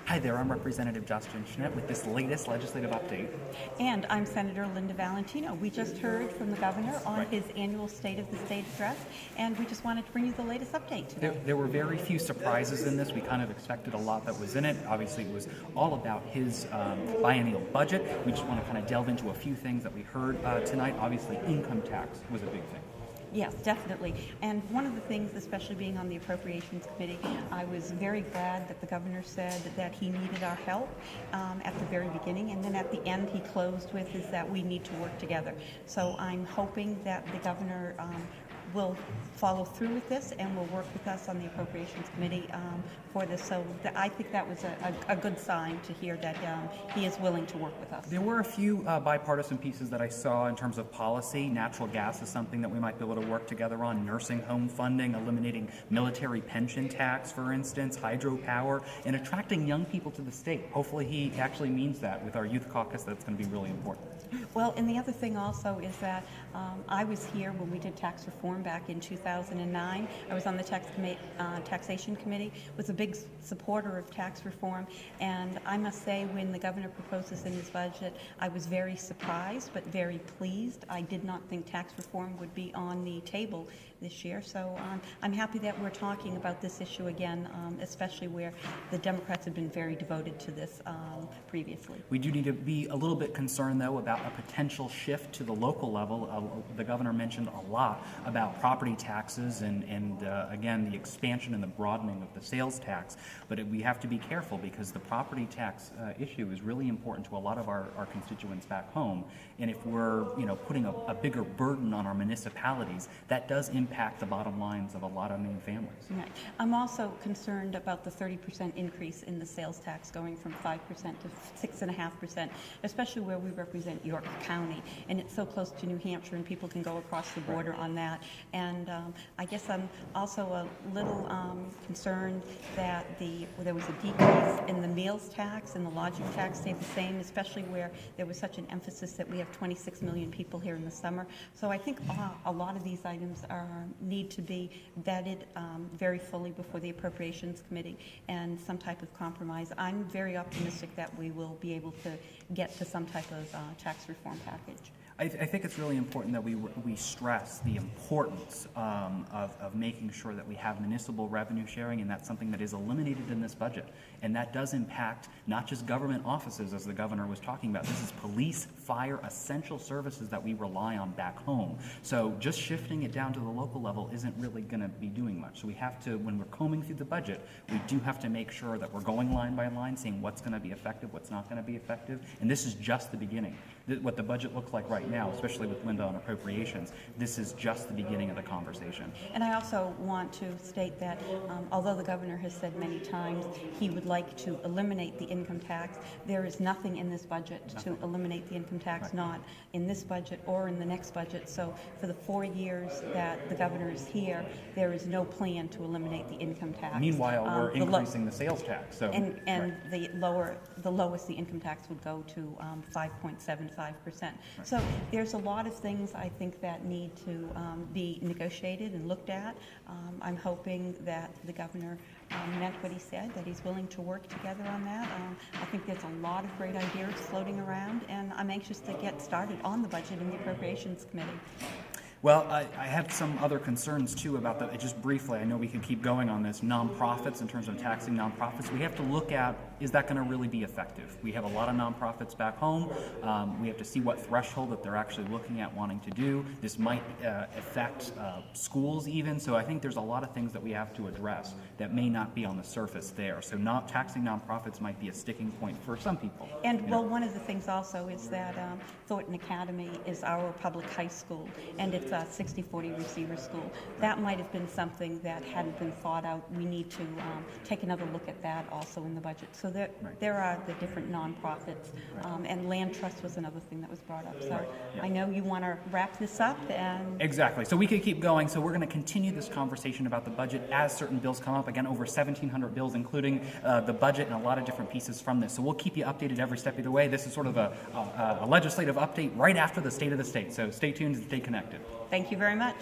Hi there, I'm Representative Justin Chenette with this latest legislative update. And I'm Senator Linda Valentino. We just heard from the governor on Right. his annual State of the State address, and we just wanted to bring you the latest update today. There were very few surprises in this. We kind of expected a lot that was in it. Obviously, it was all about his biennial budget. We just want to kind of delve into a few things that we heard tonight. Obviously, income tax was a big thing. Yes, definitely. And one of the things, especially being on the Appropriations Committee, I was very glad that the governor said that he needed our help at the very beginning, and then at the end he closed with is that we need to work together. So I'm hoping that the governor will follow through with this and will work with us on the Appropriations Committee for this. So I think that was a good sign to hear that he is willing to work with us. There were a few bipartisan pieces that I saw in terms of policy. Natural gas is something that we might be able to work together on. Nursing home funding, eliminating military pension tax, for instance, hydropower, and attracting young people to the state. Hopefully he actually means that with our youth caucus. That's going to be really important. Well, and the other thing also is that I was here when we did tax reform back in 2009. I was on the Taxation Committee, was a big supporter of tax reform, and I must say when the governor proposed this in his budget, I was very surprised but very pleased. I did not think tax reform would be on the table this year, so I'm happy that we're talking about this issue again, especially where the Democrats have been very devoted to this previously. We do need to be a little bit concerned, though, about a potential shift to the local level. The governor mentioned a lot about property taxes and again, the expansion and the broadening of the sales tax. But we have to be careful because the property tax issue is really important to a lot of our constituents back home. And if we're putting a bigger burden on our municipalities, that does impact the bottom lines of a lot of new families. Right. I'm also concerned about the 30% increase in the sales tax going from 5% to 6.5%, especially where we represent York County, and it's so close to New Hampshire and people can go across the border on that. And I guess I'm also a little concerned that there was a decrease in the meals tax and the lodging tax stayed the same, especially where there was such an emphasis that we have 26 million people here in the summer. So I think a lot of these items need to be vetted very fully before the Appropriations Committee and some type of compromise. I'm very optimistic that we will be able to get to some type of tax reform package. I think it's really important that we stress the importance of making sure that we have municipal revenue sharing, and that's something that is eliminated in this budget. And that does impact not just government offices, as the governor was talking about. This is police, fire, essential services that we rely on back home. So just shifting it down to the local level isn't really going to be doing much. So we have to, when we're combing through the budget, we do have to make sure that we're going line by line, seeing what's going to be effective, what's not going to be effective. And this is just the beginning. What the budget looks like right now, especially with Linda on appropriations, this is just the beginning of the conversation. And I also want to state that although the governor has said many times he would like to eliminate the income tax, there is nothing in this budget to eliminate the income tax, Right. not in this budget or in the next budget. So for the 4 years that the governor is here, there is no plan to eliminate the income tax. Meanwhile, we're increasing the sales tax. So and right. the lowest the income tax would go to 5.75%. So there's a lot of things I think that need to be negotiated and looked at. I'm hoping that the governor meant what he said, that he's willing to work together on that. I think there's a lot of great ideas floating around, and I'm anxious to get started on the budget in the Appropriations Committee. Well, I have some other concerns too about just briefly, I know we could keep going on this, nonprofits, in terms of taxing nonprofits. We have to look at, is that going to really be effective? We have a lot of nonprofits back home. We have to see what threshold that they're actually looking at wanting to do. This might affect schools even, so I think there's a lot of things that we have to address that may not be on the surface there. So not taxing nonprofits might be a sticking point for some people. And well, one of the things also is that Thornton Academy is our public high school, and it's a 60-40 receiver school. That might have been something that hadn't been thought out. We need to take another look at that also in the budget. So there are the different nonprofits, and land trust was another thing that was brought up. So I know you want to wrap this up. And exactly. So we could keep going. So we're going to continue this conversation about the budget as certain bills come up. Again, over 1,700 bills, including the budget and a lot of different pieces from this. So we'll keep you updated every step of the way. This is sort of a legislative update right after the State of the State. So stay tuned and stay connected. Thank you very much.